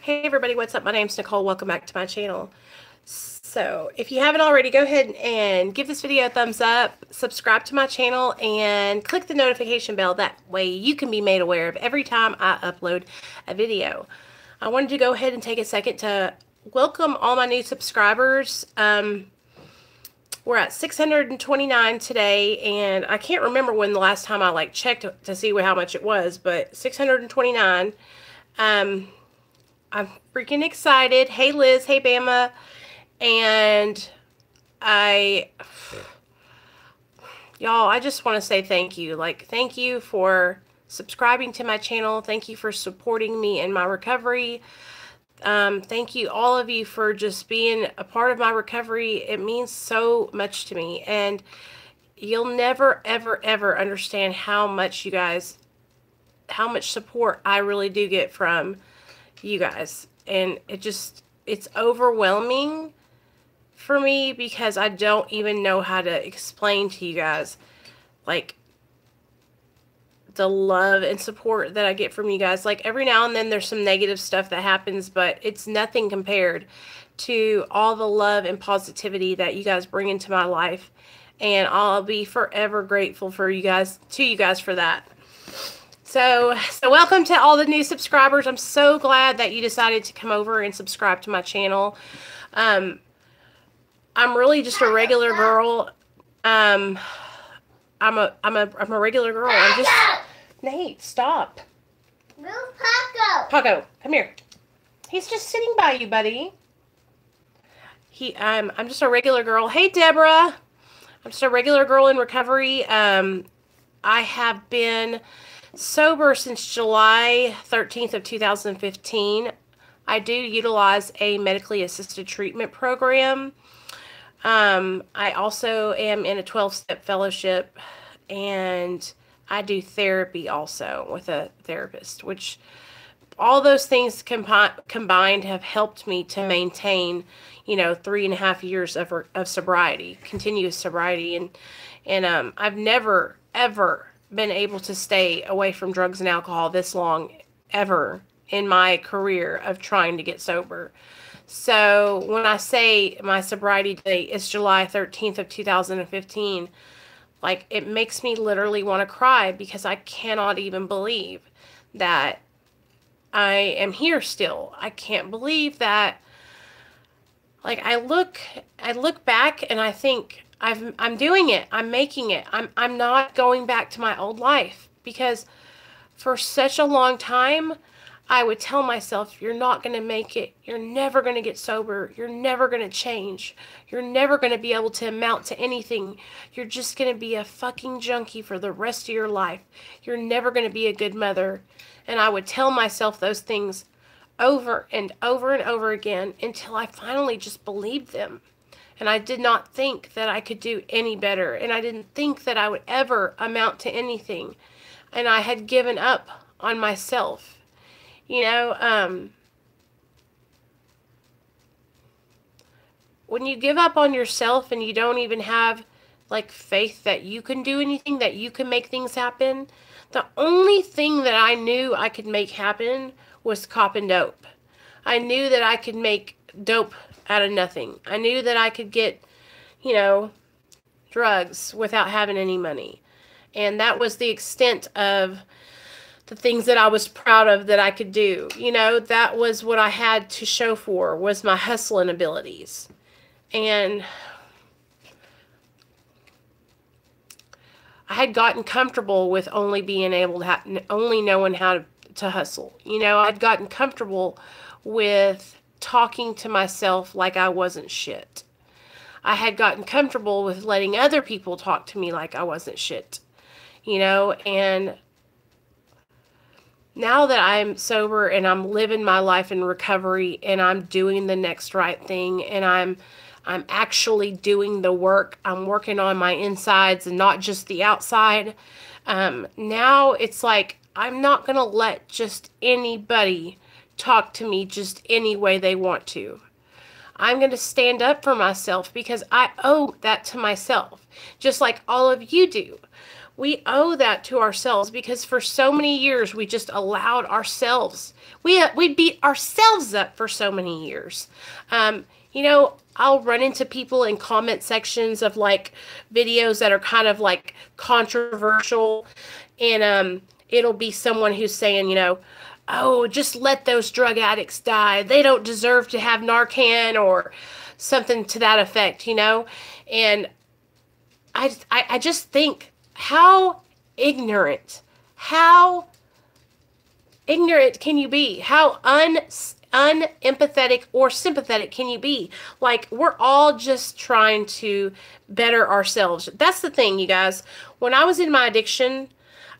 Hey everybody, what's up? My name's Nicole. Welcome back to my channel. So if you haven't already, go ahead and give this video a thumbs up, subscribe to my channel, and click the notification bell. That way you can be made aware of every time I upload a video. I wanted to go ahead and take a second to welcome all my new subscribers. We're at 629 today, and I can't remember when the last time I checked to see how much it was, but 629. I'm freaking excited. Hey Liz, hey Bama, and y'all, I just want to say thank you. Thank you for subscribing to my channel. Thank you for supporting me in my recovery. Thank you, all of you, for just being a part of my recovery. It means so much to me, and you'll never, ever, ever understand how much support I really do get from you guys. And it's overwhelming for me, because I don't even know how to explain to you guys, the love and support that I get from you guys. Every now and then there's some negative stuff that happens, but it's nothing compared to all the love and positivity that you guys bring into my life. And I'll be forever grateful for you guys, for that. So welcome to all the new subscribers. I'm so glad that you decided to come over and subscribe to my channel. I'm really just a regular girl. I'm a regular girl. I'm just Nate, stop. Move Paco. Paco, come here. He's just sitting by you, buddy. I'm just a regular girl. Hey, Deborah. I'm just a regular girl in recovery. I have been sober since July 13th of 2015. I do utilize a medically assisted treatment program. I also am in a 12-step fellowship, and I do therapy also with a therapist, which all those things combined have helped me to maintain, 3.5 years of sobriety, continuous sobriety. And I've never, ever been able to stay away from drugs and alcohol this long, ever, in my career of trying to get sober. So when I say my sobriety date is July 13th of 2015, it makes me literally want to cry, because I cannot even believe that I am here still. I can't believe that. I look back and I think I'm doing it. I'm making it. I'm not going back to my old life, because for such a long time I would tell myself, you're not going to make it. You're never going to get sober. You're never going to change. You're never going to be able to amount to anything. You're just going to be a fucking junkie for the rest of your life. You're never going to be a good mother. And I would tell myself those things over and over and over again, until I finally just believed them. And I did not think that I could do any better. And I didn't think that I would ever amount to anything. And I had given up on myself. When you give up on yourself and you don't even have faith that you can do anything, that you can make things happen, the only thing that I knew I could make happen was copping dope. I knew that I could make dope out of nothing. I knew that I could get, drugs without having any money. And that was the extent of the things that I was proud of that I could do. That was what I had to show for, was my hustling abilities. And I had gotten comfortable with only being able to only knowing how to hustle. I'd gotten comfortable with talking to myself like I wasn't shit. I had gotten comfortable with letting other people talk to me like I wasn't shit. And now that I'm sober and I'm living my life in recovery, and I'm doing the next right thing, and I'm actually doing the work, I'm working on my insides and not just the outside. Now it's I'm not going to let just anybody talk to me just any way they want to. I'm going to stand up for myself, because I owe that to myself. just like all of you do. We owe that to ourselves because for so many years we just allowed ourselves, we beat ourselves up for so many years. You know, I'll run into people in comment sections of like videos that are kind of like controversial, and it'll be someone who's saying, you know, oh, just let those drug addicts die. They don't deserve to have Narcan or something to that effect, you know? And I just think how ignorant can you be? How unempathetic or sympathetic can you be? Like, we're all just trying to better ourselves. That's the thing, you guys. When I was in my addiction,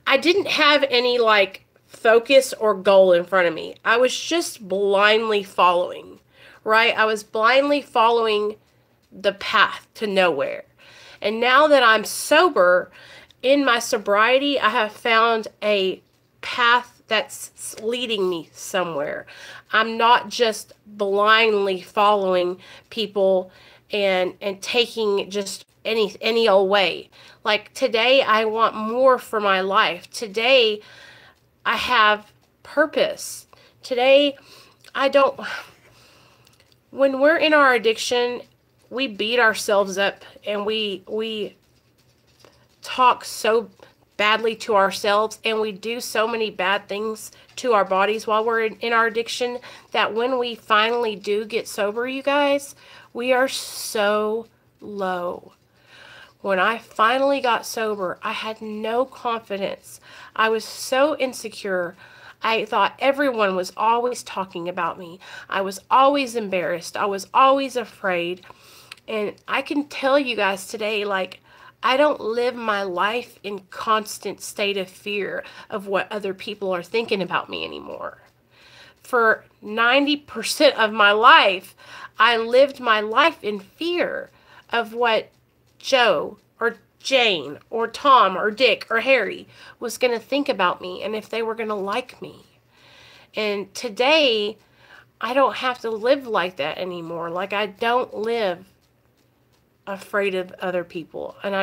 I didn't have any like focus or goal in front of me. I was just blindly following, right? I was blindly following the path to nowhere. And now that I'm sober, in my sobriety, I have found a path that's leading me somewhere. I'm not just blindly following people and taking just any old way. Like today, I want more for my life. Today, I have purpose. Today, when we're in our addiction, we beat ourselves up and we talk so badly to ourselves and we do so many bad things to our bodies while we're in our addiction that when we finally do get sober, you guys, we are so low. When I finally got sober, I had no confidence. I was so insecure. I thought everyone was always talking about me. I was always embarrassed. I was always afraid. And I can tell you guys today, like, I don't live my life in constant state of fear of what other people are thinking about me anymore. For 90% of my life, I lived my life in fear of what Joe or Jane or Tom or Dick or Harry was going to think about me and if they were going to like me. And today, I don't have to live like that anymore. Like, I don't live afraid of other people. And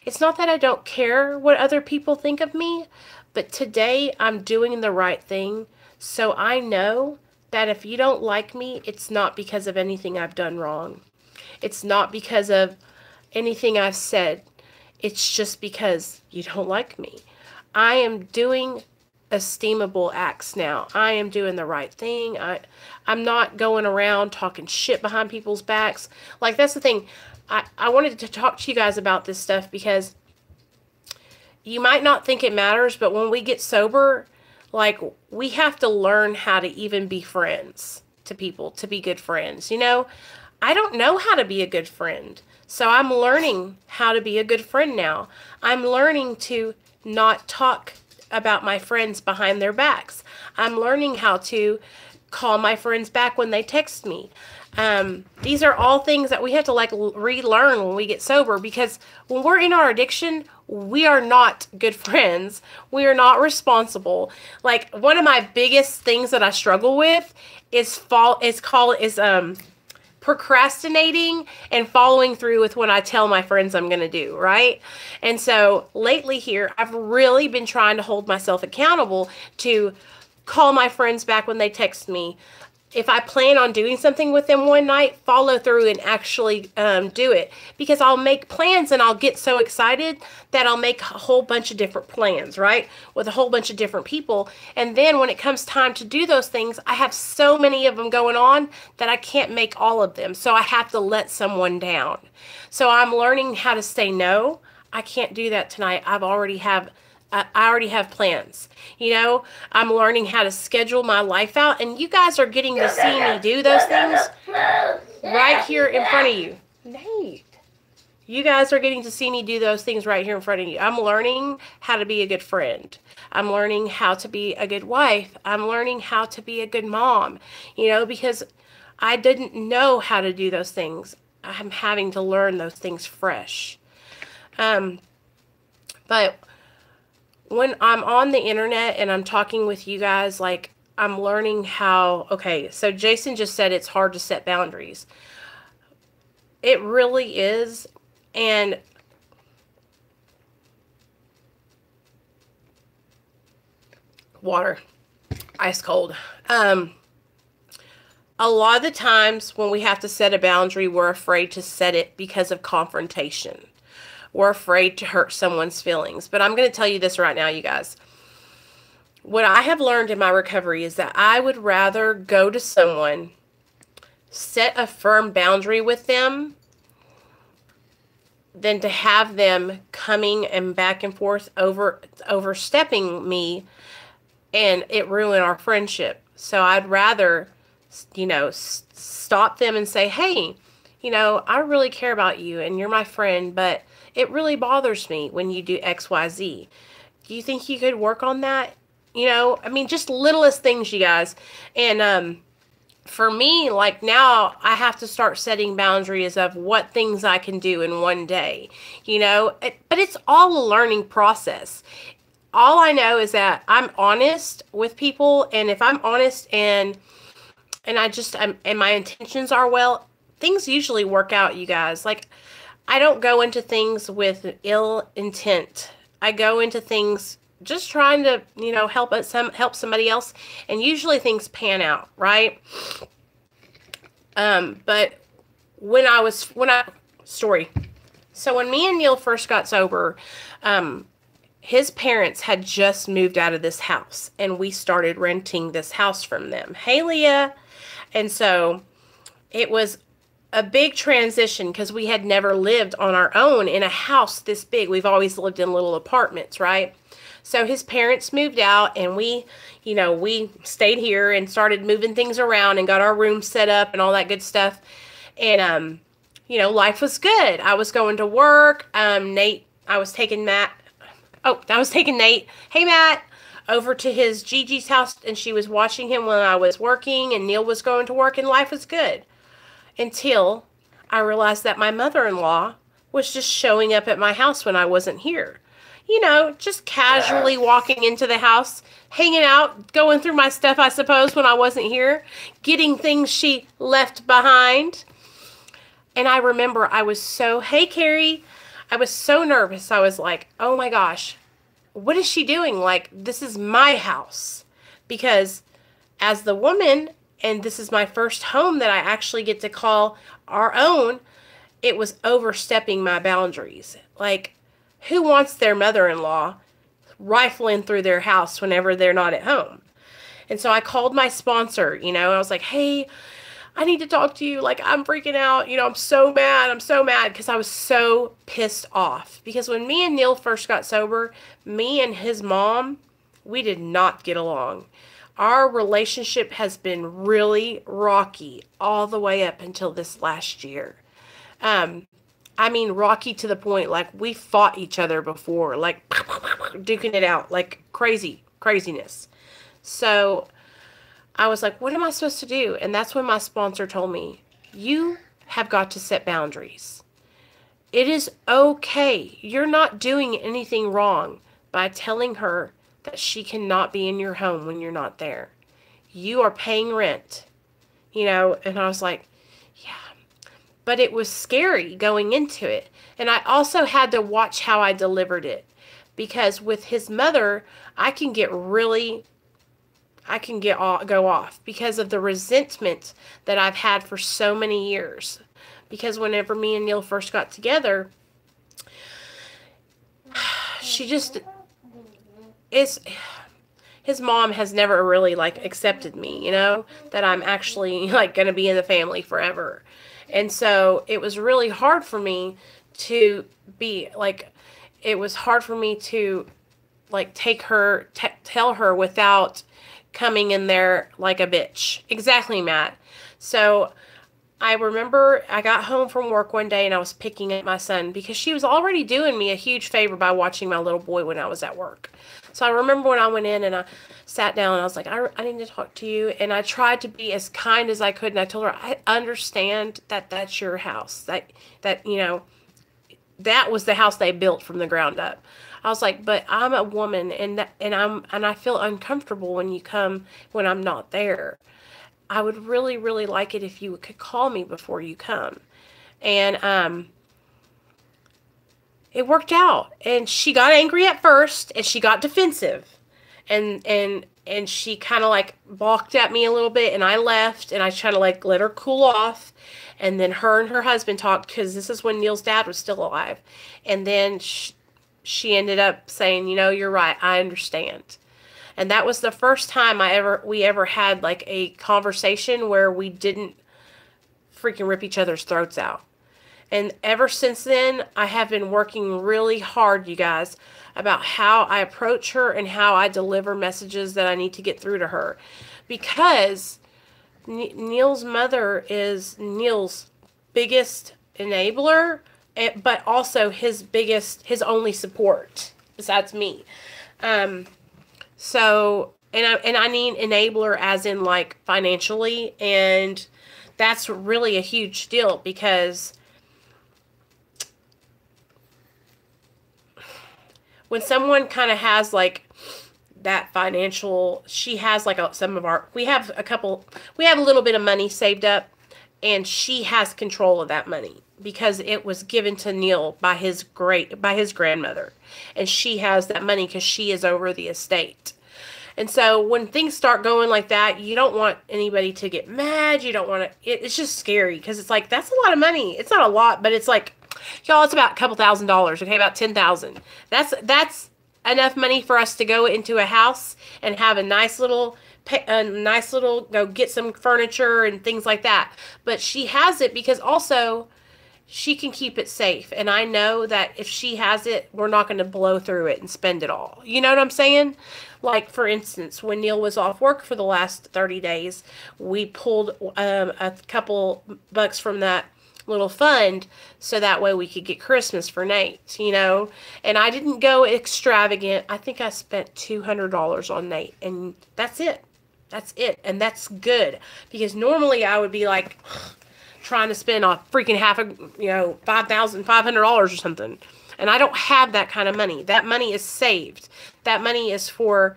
it's not that I don't care what other people think of me, but today I'm doing the right thing. So I know that if you don't like me, it's not because of anything I've done wrong. It's not because of anything I've said. It's just because you don't like me. I am doing esteemable acts now. I am doing the right thing. I'm not going around talking shit behind people's backs. Like, that's the thing. I wanted to talk to you guys about this stuff because you might not think it matters, but when we get sober, like, we have to learn how to even be friends to people, to be good friends. You know, I don't know how to be a good friend. So I'm learning how to be a good friend now. I'm learning to not talk about my friends behind their backs. I'm learning how to call my friends back when they text me. These are all things that we have to like relearn when we get sober, because when we're in our addiction, we are not good friends. We are not responsible. Like, one of my biggest things that I struggle with is procrastinating and following through with what I tell my friends I'm going to do, right? And so lately here, I've really been trying to hold myself accountable to call my friends back when they text me. If I plan on doing something with them one night, follow through and actually do it. Because I'll make plans and I'll get so excited that I'll make a whole bunch of different plans, right? With a whole bunch of different people. And then when it comes time to do those things, I have so many of them going on that I can't make all of them. So I have to let someone down. So I'm learning how to say no. I can't do that tonight. I already have plans. You know, I'm learning how to schedule my life out, and you guys are getting to see me do those things right here in front of you. Nate, you guys are getting to see me do those things right here in front of you. I'm learning how to be a good friend. I'm learning how to be a good wife. I'm learning how to be a good mom, you know, because I didn't know how to do those things. I'm having to learn those things fresh. But when I'm on the internet and I'm talking with you guys, like, I'm learning how, okay, so Jason just said it's hard to set boundaries. It really is. And Water. Ice cold. A lot of the times when we have to set a boundary, we're afraid to set it because of confrontation. We're afraid to hurt someone's feelings. But I'm going to tell you this right now, you guys. What I have learned in my recovery is that I would rather go to someone, set a firm boundary with them, than to have them coming and back and forth overstepping me and it ruin our friendship. So I'd rather, stop them and say, hey, I really care about you and you're my friend, but it really bothers me when you do X, Y, Z. Do you think you could work on that? Just littlest things, you guys. And, for me, like now I have to start setting boundaries of what things I can do in one day, but it's all a learning process. All I know is that I'm honest with people. And if I'm honest and my intentions are well, things usually work out, you guys. Like I don't go into things with ill intent. I go into things just trying to, help somebody else, and usually things pan out, right? But so when me and Neil first got sober, his parents had just moved out of this house, and we started renting this house from them. Hey, Leah. And so it was a big transition because we had never lived on our own in a house this big. We've always lived in little apartments, right? So his parents moved out, and we stayed here and started moving things around and got our room set up and all that good stuff. And, life was good. I was going to work. I was taking Nate. Hey, Matt, over to his Gigi's house, and she was watching him when I was working, and Neil was going to work, and life was good. Until I realized that my mother-in-law was just showing up at my house when I wasn't here. Just casually walking into the house, hanging out, going through my stuff, I suppose, when I wasn't here, getting things she left behind. And I remember hey, Carrie, I was so nervous. I was like, oh my gosh, what is she doing? Like, this is my house. Because as the woman, and this is my first home that I actually get to call our own, it was overstepping my boundaries. Like, who wants their mother-in-law rifling through their house whenever they're not at home? And so I called my sponsor, I was like, hey, I need to talk to you. Like, I'm freaking out. I'm so mad. Because I was so pissed off. Because when me and Neil first got sober, me and his mom, we did not get along. Our relationship has been really rocky all the way up until this last year. Rocky to the point, like, we fought each other before, like, duking it out, like, craziness. So, I was like, what am I supposed to do? And that's when my sponsor told me, you have got to set boundaries. It is okay. You're not doing anything wrong by telling her that she cannot be in your home when you're not there. You are paying rent, and I was like, but it was scary going into it. And I also had to watch how I delivered it. Because with his mother, I can go off because of the resentment that I've had for so many years. Because whenever me and Neil first got together, his mom has never really, like, accepted me, that I'm actually, like, going to be in the family forever. And so it was really hard for me to tell her without coming in there like a bitch. Exactly, Matt. So I remember I got home from work one day and I was picking up my son because she was already doing me a huge favor by watching my little boy when I was at work. So I remember when I went in and I sat down and I was like, I need to talk to you. And I tried to be as kind as I could. And I told her, I understand that that's your house. That was the house they built from the ground up. I was like, but I'm a woman and I feel uncomfortable when you come when I'm not there. I would really, really like it if you could call me before you come. And it worked out. And she got angry at first and she got defensive. And and she kind of like balked at me a little bit, and I left, and I tried to like let her cool off. And then her and her husband talked, because this is when Neil's dad was still alive. And then she ended up saying, you know, you're right, I understand. And that was the first time we ever had like a conversation where we didn't freaking rip each other's throats out. And ever since then, I have been working really hard, you guys, about how I approach her and how I deliver messages that I need to get through to her. Because Neil's mother is Neil's biggest enabler, but also his only support besides me. So, and I mean enabler as in like financially, and that's really a huge deal, because when someone kind of has like that financial, she has like we have a little bit of money saved up, and she has control of that money because it was given to Neil by his grandmother, and she has that money because she is over the estate. And so when things start going like that, you don't want anybody to get mad. You don't want to, it's just scary, because it's like, that's a lot of money. It's not a lot, but it's like, y'all, it's about a couple $1,000s, okay? About $10,000. That's enough money for us to go into a house and have a nice little go get some furniture and things like that. But she has it because also she can keep it safe. And I know that if she has it, we're not going to blow through it and spend it all. You know what I'm saying? Like, for instance, when Neil was off work for the last 30 days, we pulled a couple bucks from that little fund so that way we could get Christmas for Nate, you know. And I didn't go extravagant. I think I spent $200 on Nate, and that's it. That's it. And that's good, because normally I would be like trying to spend a freaking $5,500 or something. And I don't have that kind of money. That money is saved. That money is for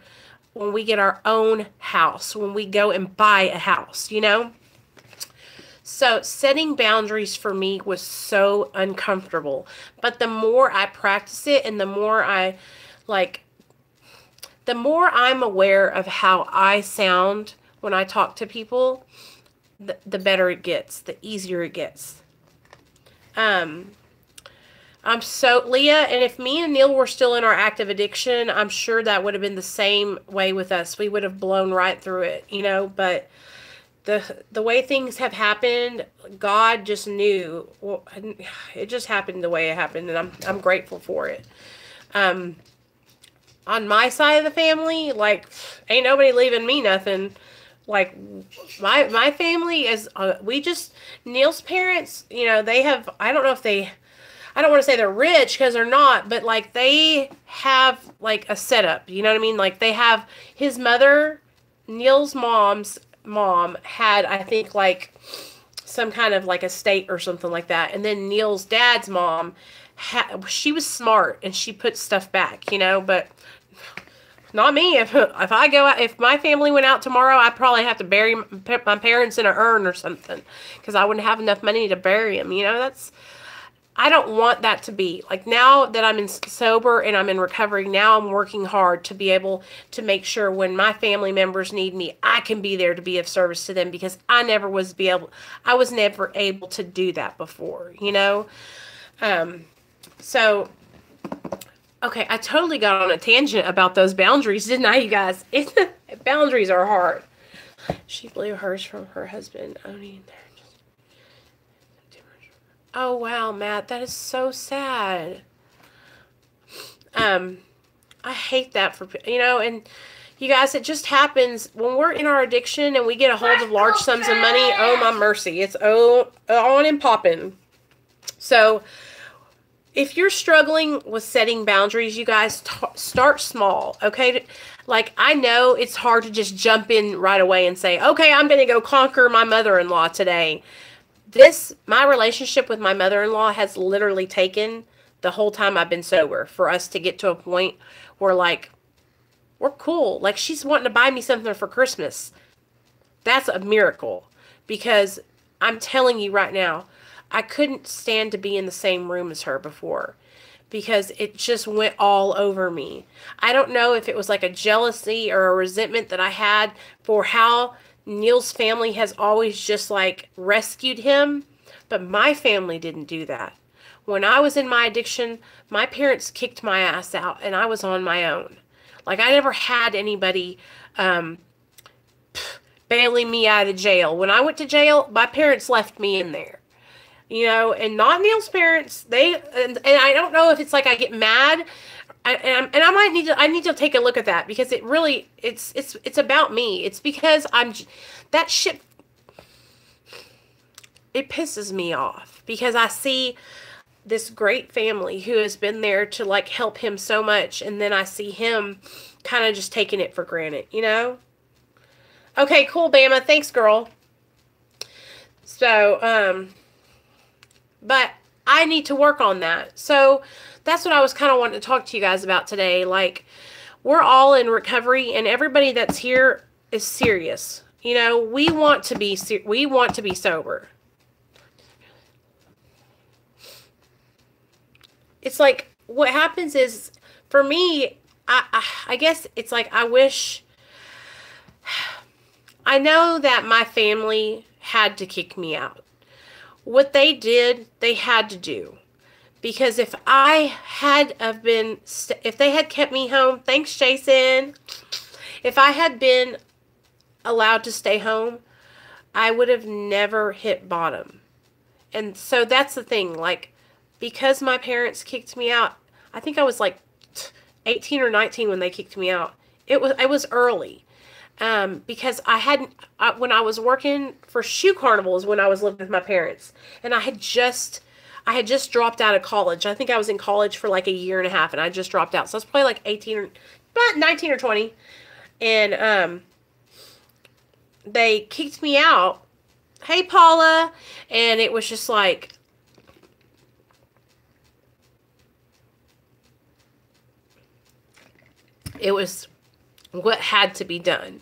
when we get our own house, when we go and buy a house, you know? So setting boundaries for me was so uncomfortable. But the more I practice it, and the more I'm aware of how I sound when I talk to people, the better it gets, the easier it gets. I'm so, Leah, and if me and Neil were still in our active addiction, I'm sure that would have been the same way with us. We would have blown right through it, you know, but the way things have happened, God just knew. Well, it just happened the way it happened, and I'm grateful for it. On my side of the family, like, ain't nobody leaving me nothing. Like, my family is, Neil's parents, you know, they have, I don't want to say they're rich, because they're not, but like they have like a setup, you know what I mean? Like they have his mother, Neil's mom's mom had, I think, like some kind of like estate or something like that. And then Neil's dad's mom, she was smart and she put stuff back, you know, but not me. If my family went out tomorrow, I'd probably have to bury my parents in an urn or something, because I wouldn't have enough money to bury them, you know. I don't want that to be. Like, now that I'm sober and I'm in recovery, now I'm working hard to be able to make sure when my family members need me, I can be there to be of service to them, because I was never able to do that before, you know? So, okay, I totally got on a tangent about those boundaries, didn't I, you guys? Boundaries are hard. She blew hers from her husband owning their. Oh, wow, Matt, that is so sad. I hate that for, you know, and you guys, it just happens when we're in our addiction and we get a hold of large sums of money. Oh, my mercy. It's on and popping. So if you're struggling with setting boundaries, you guys, start small, okay? Like, I know it's hard to just jump in right away and say, okay, I'm going to go conquer my mother-in-law today. My relationship with my mother-in-law has literally taken the whole time I've been sober for us to get to a point where, like, we're cool. Like, she's wanting to buy me something for Christmas. That's a miracle, because I'm telling you right now, I couldn't stand to be in the same room as her before, because it just went all over me. I don't know if it was like a jealousy or a resentment that I had for how Neil's family has always just like rescued him, but my family didn't do that. When I was in my addiction, my parents kicked my ass out and I was on my own. Like, I never had anybody bailing me out of jail. When I went to jail, my parents left me in there. You know, and not Neil's parents. And I don't know if it's like I get mad, and I might need to take a look at that, because it really it's about me. It's because that shit, it pisses me off, because I see this great family who has been there to like help him so much, and then I see him kind of just taking it for granted, you know? Okay, cool, Bama. Thanks, girl. So, but I need to work on that. So that's what I was kind of wanting to talk to you guys about today. Like, we're all in recovery, and everybody that's here is serious. You know, we want to be sober. It's like, what happens is, for me, I guess it's like, I wish, I know that my family had to kick me out. What they did, they had to do. Because if if they had kept me home, thanks, Jason. If I had been allowed to stay home, I would have never hit bottom. And so that's the thing, like, because my parents kicked me out, I think I was like 18 or 19 when they kicked me out. It was early. Because when I was working for Shoe Carnivals, when I was living with my parents, and I had just dropped out of college. I think I was in college for like a year and a half, and I just dropped out. So I was probably like 19 or 20. And, they kicked me out. Hey, Paula. And it was just like, it was what had to be done.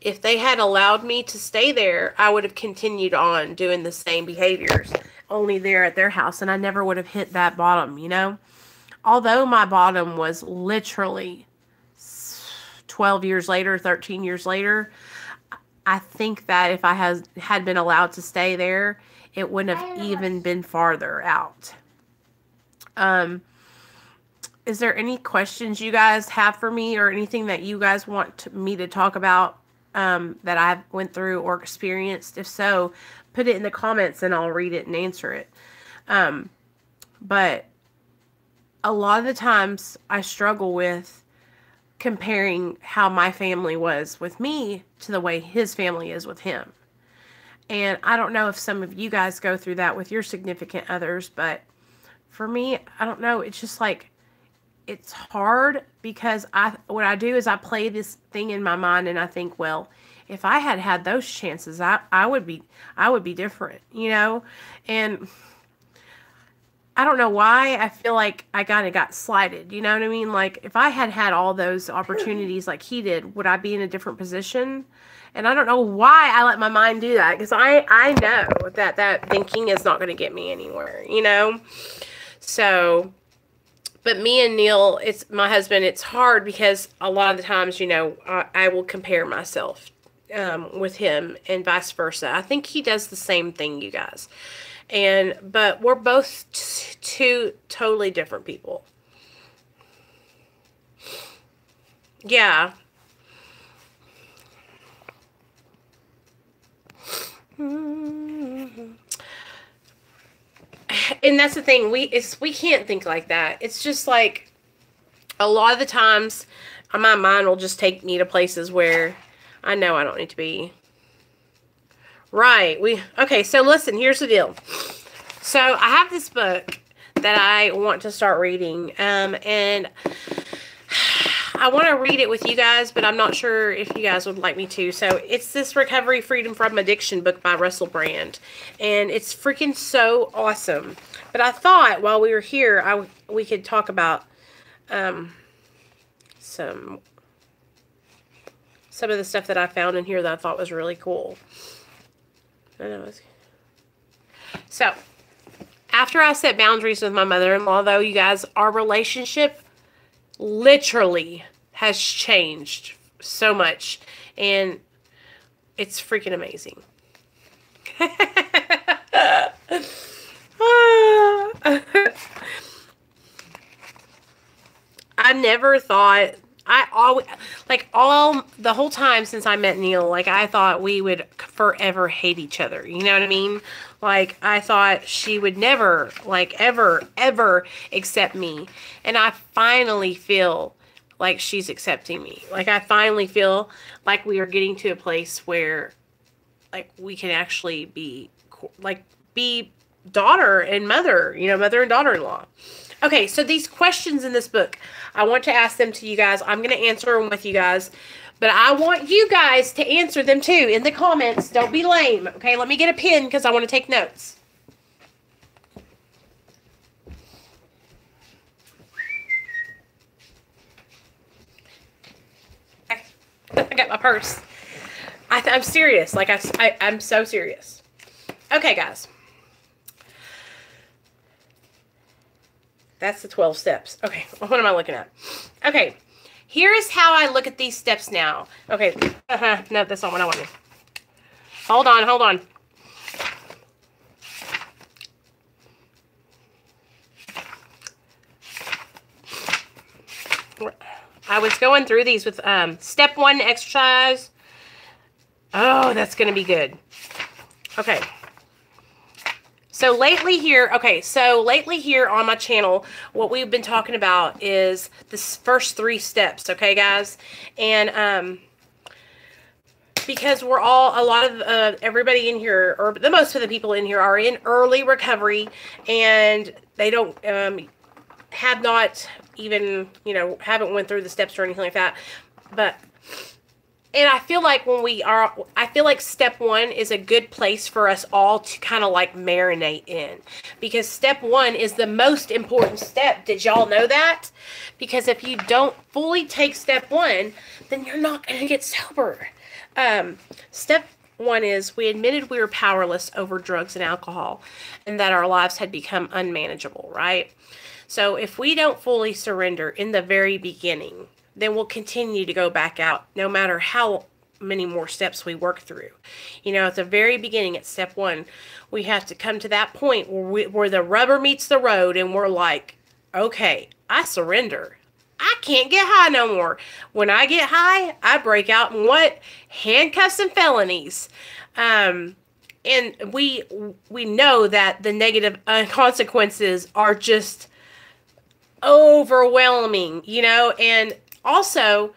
If they had allowed me to stay there, I would have continued on doing the same behaviors, only there at their house, and I never would have hit that bottom, you know? Although my bottom was literally 12 years later, 13 years later, I think that if I had been allowed to stay there, it wouldn't have even been farther out. Is there any questions you guys have for me, or anything that you guys want me to talk about that I went through or experienced? If so, put it in the comments and I'll read it and answer it. But a lot of the times I struggle with comparing how my family was with me to the way his family is with him. And I don't know if some of you guys go through that with your significant others, but for me, I don't know. It's just like, it's hard, because what I do is I play this thing in my mind, and I think, well, if I had had those chances, I would be different, you know? And I don't know why I feel like I kind of got slighted, you know what I mean? Like, if I had had all those opportunities like he did, would I be in a different position? And I don't know why I let my mind do that, because I know that thinking is not going to get me anywhere, you know? So, but me and Neil, it's my husband, it's hard, because a lot of the times, you know, I will compare myself with him and vice versa. I think he does the same thing, you guys. But we're both two totally different people. Yeah. And that's the thing, we can't think like that. It's just like, a lot of the times my mind will just take me to places where I know I don't need to be. Right. Okay, so listen, here's the deal. So I have this book that I want to start reading, and I want to read it with you guys, but I'm not sure if you guys would like me to. So it's this Recovery Freedom from Addiction book by Russell Brand, and it's freaking so awesome. But I thought while we were here, we could talk about some of the stuff that I found in here that I thought was really cool. I know. So, after I set boundaries with my mother-in-law, though, you guys, our relationship literally has changed so much. And it's freaking amazing. I never thought, I always, like all, the whole time since I met Neil, like I thought we would forever hate each other. You know what I mean? Like I thought she would never, like ever, ever accept me. And I finally feel like she's accepting me. Like I finally feel like we are getting to a place where like we can actually be, like be daughter and mother, you know, mother and daughter-in-law. Okay, so these questions in this book, I want to ask them to you guys. I'm going to answer them with you guys. But I want you guys to answer them too in the comments. Don't be lame. Okay, let me get a pen because I want to take notes. Okay. I got my purse. I'm serious. Like, I'm so serious. Okay, guys. That's the 12 steps. Okay, what am I looking at? Okay, here is how I look at these steps now. Okay, no, that's not what I wanted. Hold on, hold on. I was going through these with step 1 exercise. Oh, that's going to be good. Okay. So lately here on my channel, what we've been talking about is the first 3 steps, okay, guys? And because we're all, a lot of everybody in here, or the most of the people in here are in early recovery, and they don't, have not even, you know, haven't went through the steps or anything like that. But, and I feel like I feel like step 1 is a good place for us all to kind of like marinate in. Because step 1 is the most important step. Did y'all know that? Because if you don't fully take step 1, then you're not going to get sober. Step 1 is we admitted we were powerless over drugs and alcohol and that our lives had become unmanageable, right? So if we don't fully surrender in the very beginning, then we'll continue to go back out no matter how many more steps we work through. You know, at the very beginning, at step 1, we have to come to that point where the rubber meets the road and we're like, okay, I surrender. I can't get high no more. When I get high, I break out in what? Handcuffs and felonies. And we know that the negative consequences are just overwhelming, you know, and also,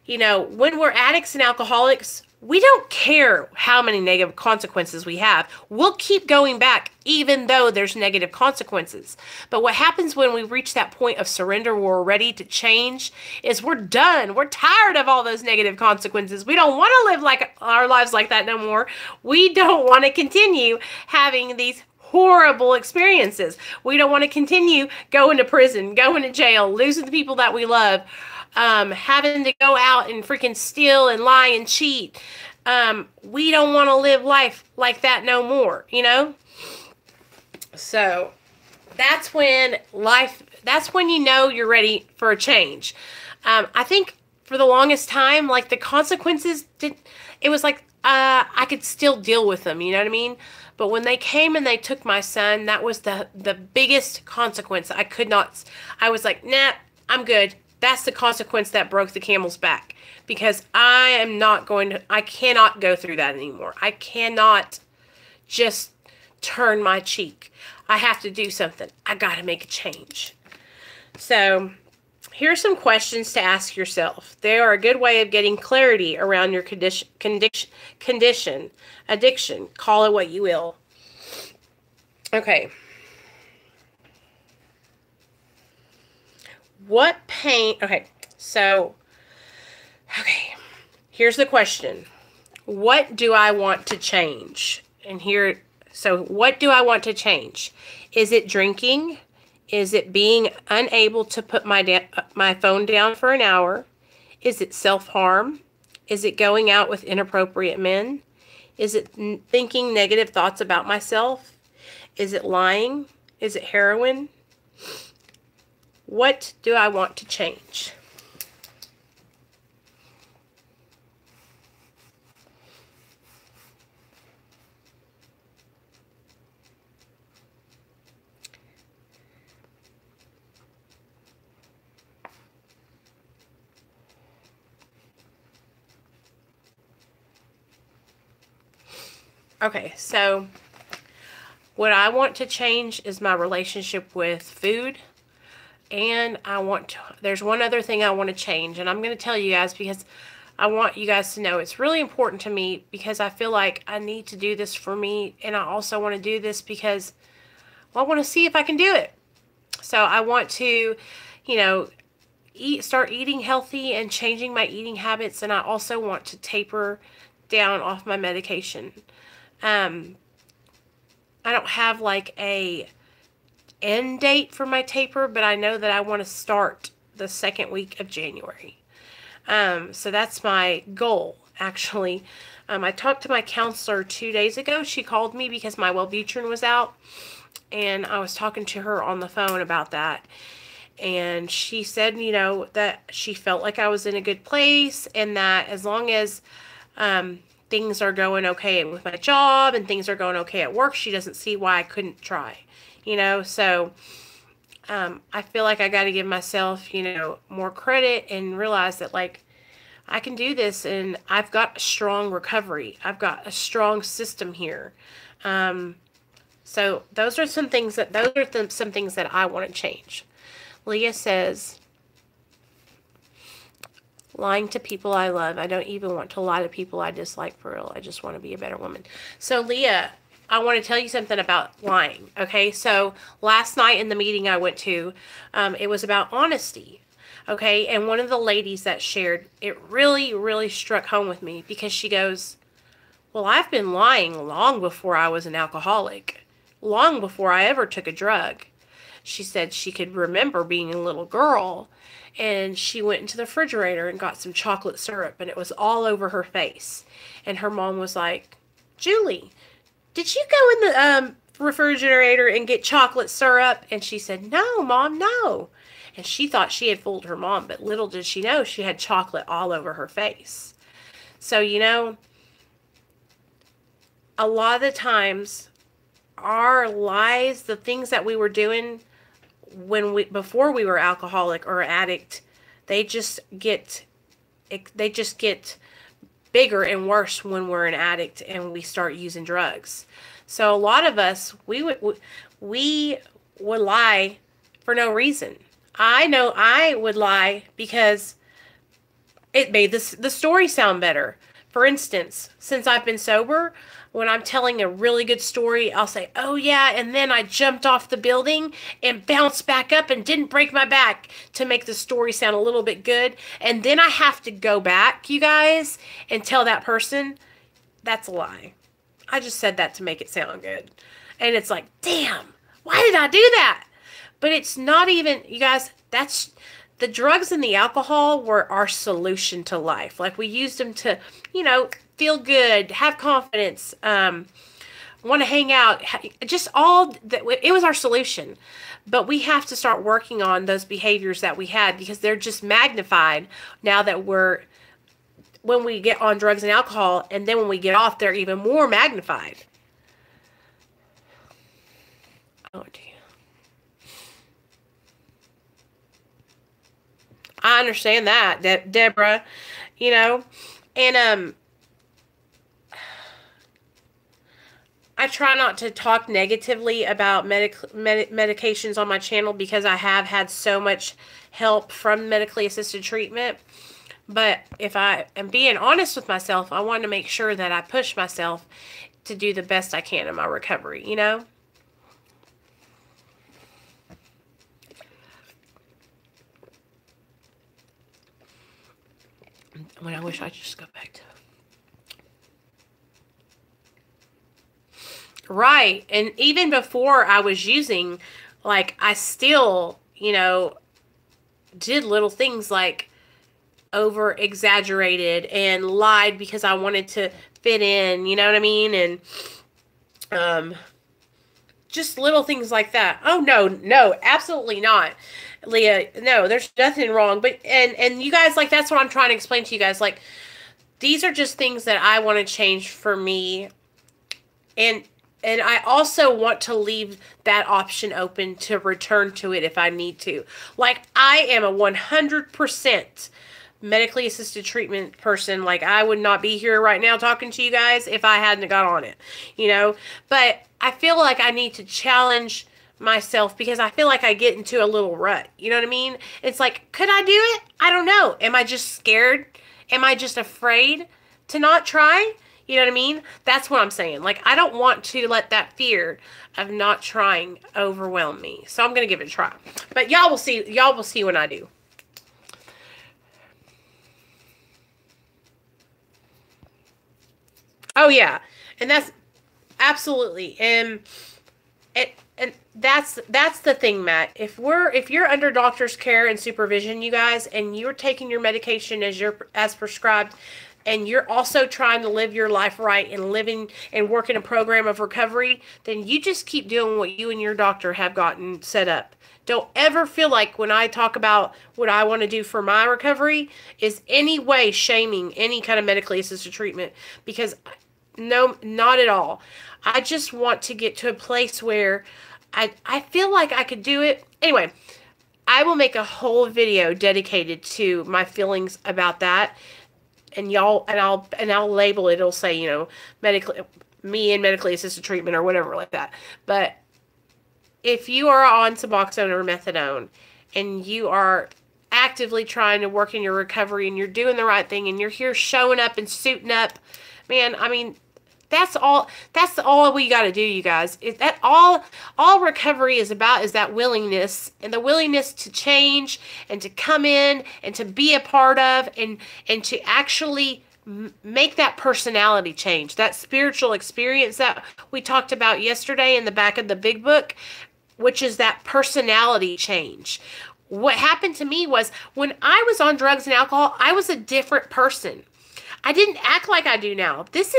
you know, when we're addicts and alcoholics, we don't care how many negative consequences we have. We'll keep going back even though there's negative consequences. But what happens when we reach that point of surrender, we're ready to change, is we're done. We're tired of all those negative consequences. We don't want to live like our lives like that no more. We don't want to continue having these horrible experiences. We don't want to continue going to prison, going to jail, losing the people that we love, having to go out and freaking steal and lie and cheat. We don't want to live life like that no more, you know? So that's when you know you're ready for a change. I think for the longest time, like the consequences it was like, I could still deal with them, you know what I mean? But when they came and they took my son, that was the biggest consequence. I was like, nah, I'm good. That's the consequence that broke the camel's back. Because I cannot go through that anymore. I cannot just turn my cheek. I have to do something. I got to make a change. So here are some questions to ask yourself. They are a good way of getting clarity around your condition, addiction, call it what you will. Okay. Here's the question. What do I want to change? What do I want to change? Is it drinking? Is it being unable to put my phone down for an hour? Is it self-harm? Is it going out with inappropriate men? Is it thinking negative thoughts about myself? Is it lying? Is it heroin? What do I want to change? Okay, so what I want to change is my relationship with food. And there's one other thing I want to change. And I'm going to tell you guys because I want you guys to know it's really important to me because I feel like I need to do this for me. And I also want to do this because, well, I want to see if I can do it. So I want to, you know, start eating healthy and changing my eating habits. And I also want to taper down off my medication. I don't have like a end date for my taper, but I know that I want to start the second week of January. So that's my goal, actually. I talked to my counselor 2 days ago. She called me because my Wellbutrin was out, and I was talking to her on the phone about that. And she said, you know, that she felt like I was in a good place, and that as long as things are going okay with my job and things are going okay at work, she doesn't see why I couldn't try, you know. So I feel like I got to give myself, you know, more credit and realize that, like, I can do this, and I've got a strong recovery. I've got a strong system here. So those are some things that I want to change. Leah says, lying to people I love. I don't even want to lie to people I dislike, for real. I just want to be a better woman. So Leah, I want to tell you something about lying. Okay, so last night in the meeting I went to, it was about honesty. Okay, and one of the ladies that shared, it really, really struck home with me because she goes, well, I've been lying long before I was an alcoholic, long before I ever took a drug. She said she could remember being a little girl, and she went into the refrigerator and got some chocolate syrup, and it was all over her face. And her mom was like, Julie, did you go in the refrigerator and get chocolate syrup? And she said, no, Mom, no. And she thought she had fooled her mom, but little did she know she had chocolate all over her face. So, you know, a lot of the times our lies, the things that we were doing before we were alcoholic or addict, they just get bigger and worse when we're an addict and we start using drugs. So a lot of us, we would lie for no reason. I know I would lie because it made the story sound better. For instance, since I've been sober, when I'm telling a really good story, I'll say, oh yeah, and then I jumped off the building and bounced back up and didn't break my back, to make the story sound a little bit good. And then I have to go back, you guys, and tell that person, that's a lie. I just said that to make it sound good. And it's like, damn, why did I do that? But it's not even, you guys, that's, the drugs and the alcohol were our solution to life. Like, we used them to, you know, feel good, have confidence, want to hang out, just all that. It was our solution. But we have to start working on those behaviors that we had, because they're just magnified now that when we get on drugs and alcohol, and then when we get off, they're even more magnified. Oh, dear. I understand that, Deborah, you know, and I try not to talk negatively about medications on my channel, because I have had so much help from medically assisted treatment. But if I am being honest with myself, I want to make sure that I push myself to do the best I can in my recovery, you know? When I wish I could just go back to. Right. And even before I was using, like, I still, you know, did little things like over exaggerated and lied because I wanted to fit in, you know what I mean? And just little things like that. Oh, no, absolutely not. Leah, no, there's nothing wrong. But, and you guys, like, that's what I'm trying to explain to you guys. Like, these are just things that I want to change for me. And I also want to leave that option open to return to it if I need to. Like, I am a 100% medically assisted treatment person. Like, I would not be here right now talking to you guys if I hadn't got on it, you know. But I feel like I need to challenge myself because I feel like I get into a little rut. You know what I mean? It's like, could I do it? I don't know. Am I just scared? Am I just afraid to not try? You know what I mean? That's what I'm saying. Like, I don't want to let that fear of not trying overwhelm me. So I'm going to give it a try. But y'all will see. Y'all will see when I do. Oh, yeah. And that's absolutely. And that's the thing, Matt. If you're under doctor's care and supervision, you guys, and you're taking your medication as prescribed, and you're also trying to live your life right and living and work in a program of recovery, then you just keep doing what you and your doctor have gotten set up. Don't ever feel like when I talk about what I want to do for my recovery is any way shaming any kind of medically assisted treatment, because no, not at all. I just want to get to a place where I feel like I could do it. Anyway, I will make a whole video dedicated to my feelings about that. And I'll label it. It'll say, you know, me and medically assisted treatment or whatever like that. But if you are on Suboxone or methadone and you are actively trying to work in your recovery and you're doing the right thing and you're here showing up and suiting up, man, I mean, that's all we got to do, you guys. Is that all recovery is about, is that willingness, and the willingness to change and to come in and to be a part of and to actually make that personality change, that spiritual experience that we talked about yesterday in the back of the big book, which is that personality change. What happened to me was when I was on drugs and alcohol, I was a different person. I didn't act like I do now. This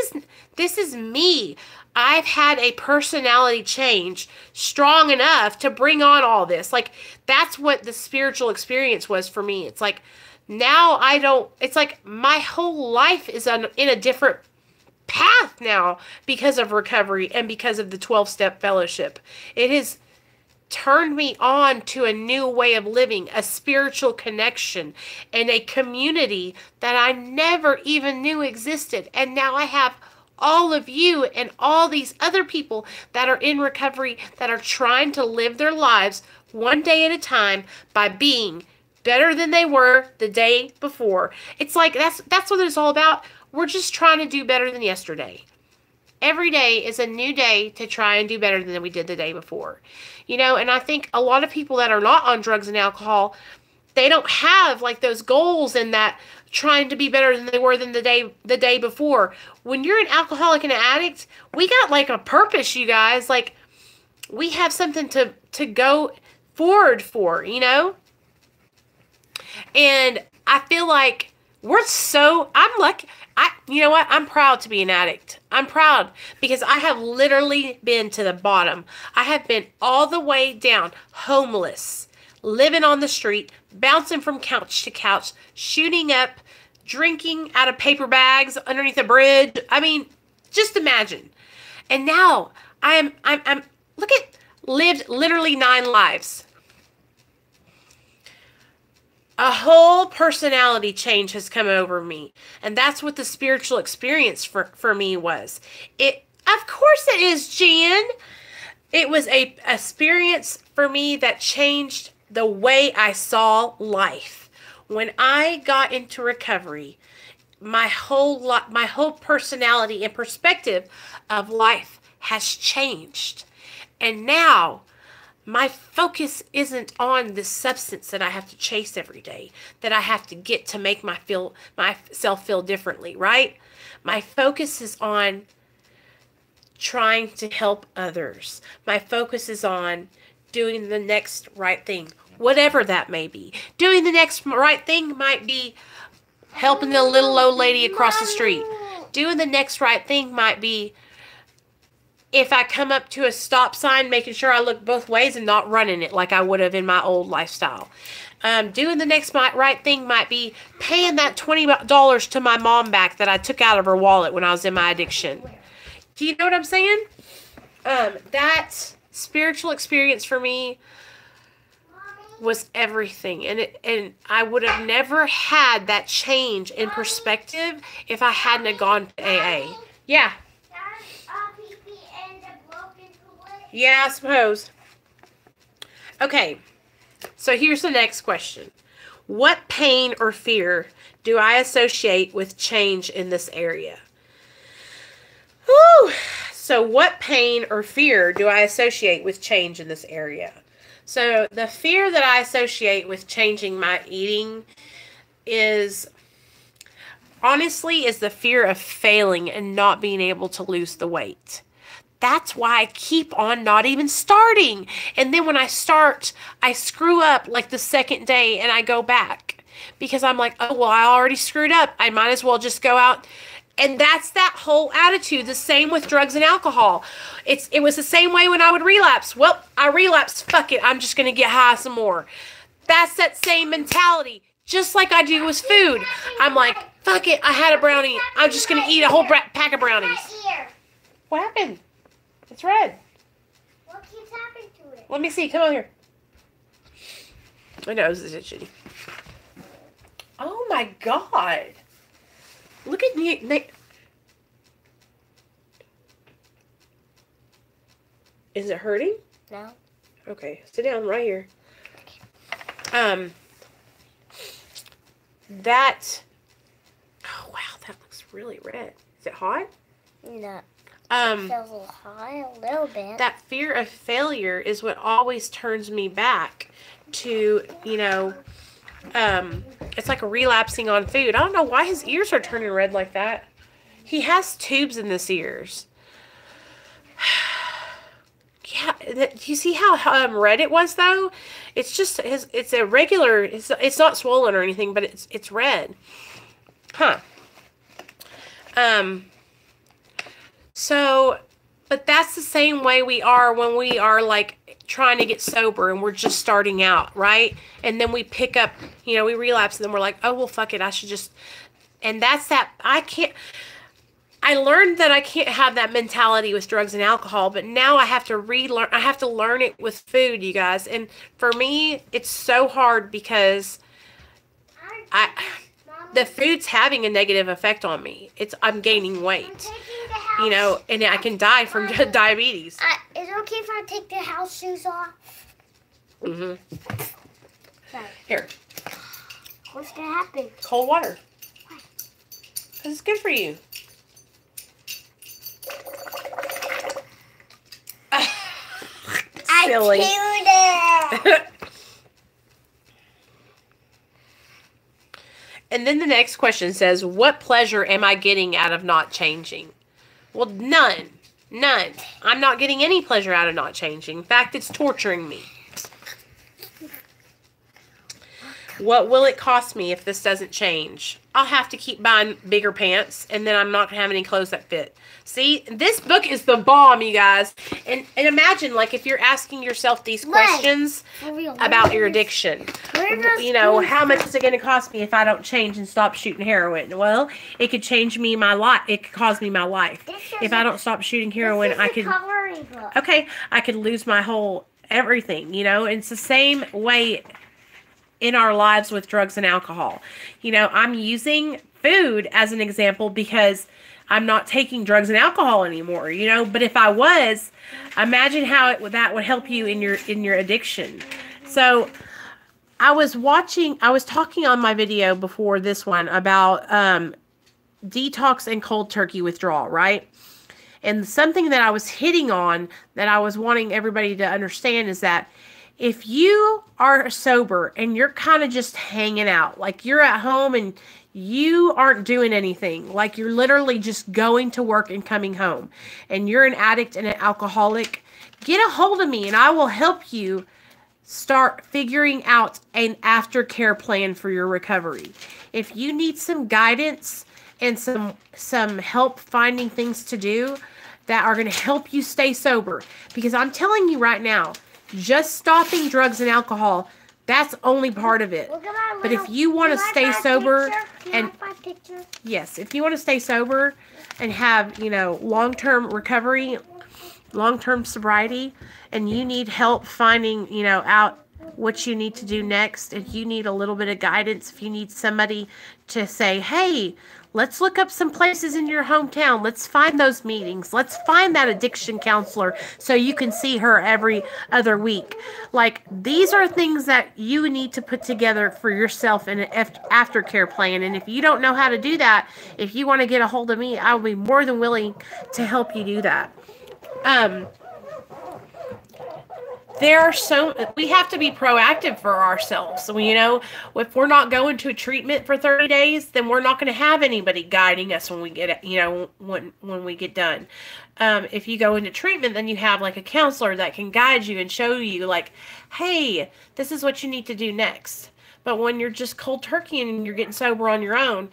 is me. I've had a personality change strong enough to bring on all this. Like, that's what the spiritual experience was for me. It's like, now it's like my whole life is in a different path now because of recovery and because of the 12-step fellowship. It has turned me on to a new way of living, a spiritual connection, and a community that I never even knew existed. And now I have all of you and all these other people that are in recovery that are trying to live their lives one day at a time by being better than they were the day before. It's like that's what it's all about. We're just trying to do better than yesterday. Every day is a new day to try and do better than we did the day before. You know, and I think a lot of people that are not on drugs and alcohol, they don't have like those goals and that trying to be better than they were than the day before. When you're an alcoholic and an addict, we got like a purpose, you guys. Like, we have something to go forward for, you know? And I feel like I'm lucky. You know what? I'm proud to be an addict. I'm proud because I have literally been to the bottom. I have been all the way down, homeless, living on the street, bouncing from couch to couch, shooting up, drinking out of paper bags underneath a bridge. I mean, just imagine. And now I'm lived literally 9 lives. A whole personality change has come over me. And that's what the spiritual experience for me was. Of course it is, Jan. It was a experience for me that changed the way I saw life. When I got into recovery, my whole personality and perspective of life has changed. And now my focus isn't on the substance that I have to chase every day, that I have to get to make myself feel differently, right? My focus is on trying to help others. My focus is on doing the next right thing, whatever that may be. Doing the next right thing might be helping the little old lady across the street. Doing the next right thing might be if I come up to a stop sign, making sure I look both ways and not running it like I would have in my old lifestyle. Doing the next right thing might be paying that $20 to my mom back that I took out of her wallet when I was in my addiction. Do you know what I'm saying? That spiritual experience for me was everything. And I would have never had that change in perspective if I hadn't have gone to AA. Yeah. Yeah, I suppose. Okay. So here's the next question. What pain or fear do I associate with change in this area? Whew. So what pain or fear do I associate with change in this area? So the fear that I associate with changing my eating is, honestly, is the fear of failing and not being able to lose the weight. That's why I keep on not even starting. And then when I start, I screw up like the second day and I go back. Because I'm like, oh, well, I already screwed up. I might as well just go out. And that's that whole attitude. The same with drugs and alcohol. It was the same way when I would relapse. Well, I relapsed. Fuck it. I'm just going to get high some more. That's that same mentality. Just like I do with food. I'm like, fuck it. I had a brownie. I'm just going to eat a whole pack of brownies. What happened? It's red. What keeps happening to it? Let me see. Come on here. My nose is itchy. Oh my God. Look at me. Is it hurting? No. Okay. Sit down right here. That. Oh wow, that looks really red. Is it hot? No. It feels a little high, a little bit. That fear of failure is what always turns me back to, you know, it's like relapsing on food. I don't know why his ears are turning red like that. He has tubes in his ears. Yeah, do you see how red it was though? It's just it's a regular. It's not swollen or anything, but it's red. Huh. So, but that's the same way we are when we are like trying to get sober and we're just starting out, right? And then we pick up, you know, we relapse and then we're like, oh, well, fuck it. I should just, and that's that. I learned that I can't have that mentality with drugs and alcohol, but now I have to relearn, I have to learn it with food, you guys. And for me, it's so hard because the food's having a negative effect on me. I'm gaining weight. You know, and I can die from diabetes. Is it okay if I take the house shoes off? Mm-hmm. Sorry. Here. What's going to happen? Cold water. Why? Because it's good for you. Silly. I chewed it. And then the next question says, what pleasure am I getting out of not changing? Well, none. None. I'm not getting any pleasure out of not changing. In fact, it's torturing me. What will it cost me if this doesn't change? I'll have to keep buying bigger pants, and then I'm not going to have any clothes that fit. See, this book is the bomb, you guys. And imagine, like, if you're asking yourself these questions about your addiction. You know, how much is it going to cost me if I don't change and stop shooting heroin? Well, it could change me my life. It could cause me my life. If I don't stop shooting heroin, I could... Okay, I could lose my whole everything, you know. And it's the same way in our lives with drugs and alcohol. You know, I'm using food as an example because I'm not taking drugs and alcohol anymore, you know, but if I was, imagine how that would help you in your addiction. So I was talking on my video before this one about detox and cold turkey withdrawal, right? And something that I was hitting on that I was wanting everybody to understand is that if you are sober and you're kind of just hanging out, like you're at home and you aren't doing anything, like you're literally just going to work and coming home, and you're an addict and an alcoholic, get a hold of me and I will help you start figuring out an aftercare plan for your recovery. If you need some guidance and some help finding things to do, that are going to help you stay sober. Because I'm telling you right now, just stopping drugs and alcohol, that's only part of it. But if you want to stay sober and yes, if you want to stay sober and have, you know, long-term recovery, long-term sobriety, and you need help finding, you know, out what you need to do next, if you need a little bit of guidance, if you need somebody to say, hey, let's look up some places in your hometown. Let's find those meetings. Let's find that addiction counselor so you can see her every other week. Like, these are things that you need to put together for yourself in an aftercare plan. And if you don't know how to do that, if you want to get a hold of me, I will be more than willing to help you do that. We have to be proactive for ourselves. So, you know, if we're not going to a treatment for 30 days, then we're not going to have anybody guiding us when we get, you know, when we get done. If you go into treatment, then you have like a counselor that can guide you and show you like, hey, this is what you need to do next. But when you're just cold turkey and you're getting sober on your own,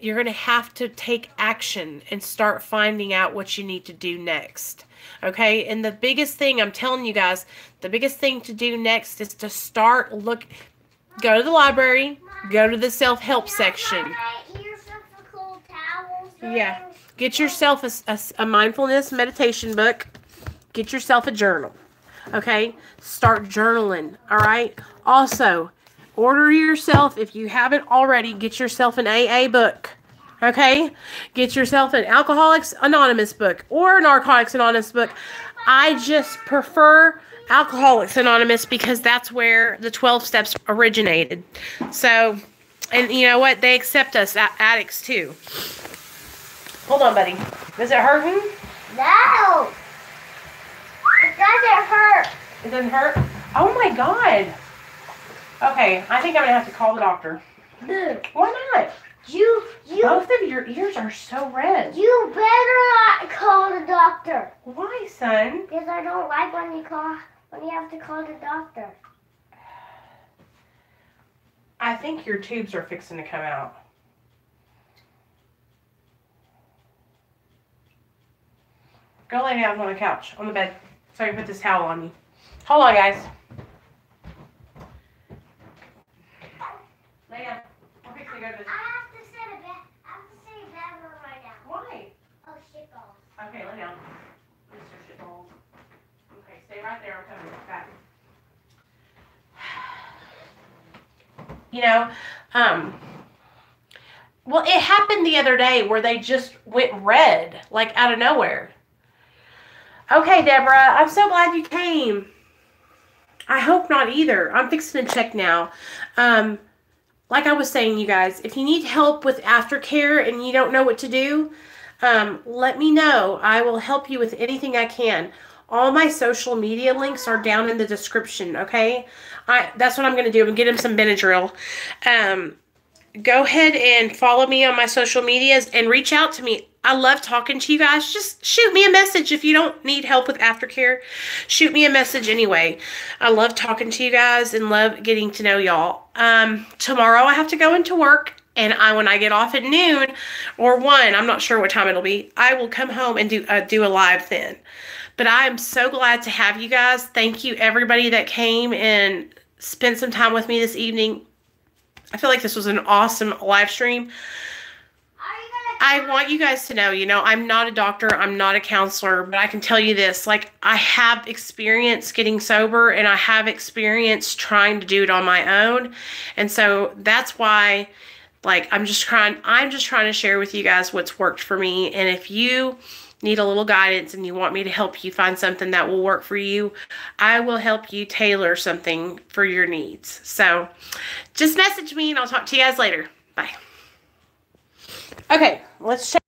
you're going to have to take action and start finding out what you need to do next. Okay, and the biggest thing, I'm telling you guys, the biggest thing to do next is to go to the library, go to the self-help section. Yeah, get yourself a mindfulness meditation book. Get yourself a journal. Okay, start journaling. All right. Also, order yourself, if you haven't already, get yourself an AA book. Okay, get yourself an Alcoholics Anonymous book or Narcotics Anonymous book. I just prefer Alcoholics Anonymous because that's where the 12 steps originated. So, and you know what? They accept us addicts too. Hold on, buddy. Is it hurting? No. It doesn't hurt. It doesn't hurt? Oh my God. Okay, I think I'm going to have to call the doctor. No. Why not? Both of your ears are so red. You better not call the doctor. Why, son? Because I don't like when you have to call the doctor. I think your tubes are fixing to come out. Go lay down on the couch, on the bed, so I can put this towel on you. Hold on, guys. Lay down. I'm fixing to go to this. I have to say a bad word right now. Why? Oh, shit balls. Okay, lay down. Mr. Shitballs. Okay, stay right there. I'm coming back. You know, well, it happened the other day where they just went red, like out of nowhere. Okay, Deborah, I'm so glad you came. I hope not either. I'm fixing to check now. Like I was saying, you guys, if you need help with aftercare and you don't know what to do, let me know. I will help you with anything I can. All my social media links are down in the description, okay? That's what I'm going to do. I'm going to get him some Benadryl. Go ahead and follow me on my social medias and reach out to me. I love talking to you guys. Just shoot me a message if you don't need help with aftercare. Shoot me a message anyway. I love talking to you guys and love getting to know y'all. Tomorrow I have to go into work, and when I get off at noon or 1, I'm not sure what time it'll be, I will come home and do a live then. But I am so glad to have you guys. Thank you, everybody that came and spent some time with me this evening. I feel like this was an awesome live stream. I want you guys to know, you know, I'm not a doctor, I'm not a counselor, but I can tell you this, like, I have experience getting sober, and I have experience trying to do it on my own. And so that's why, like, I'm just trying to share with you guys what's worked for me. And if you need a little guidance and you want me to help you find something that will work for you, I will help you tailor something for your needs. So just message me and I'll talk to you guys later. Bye. Okay, let's check.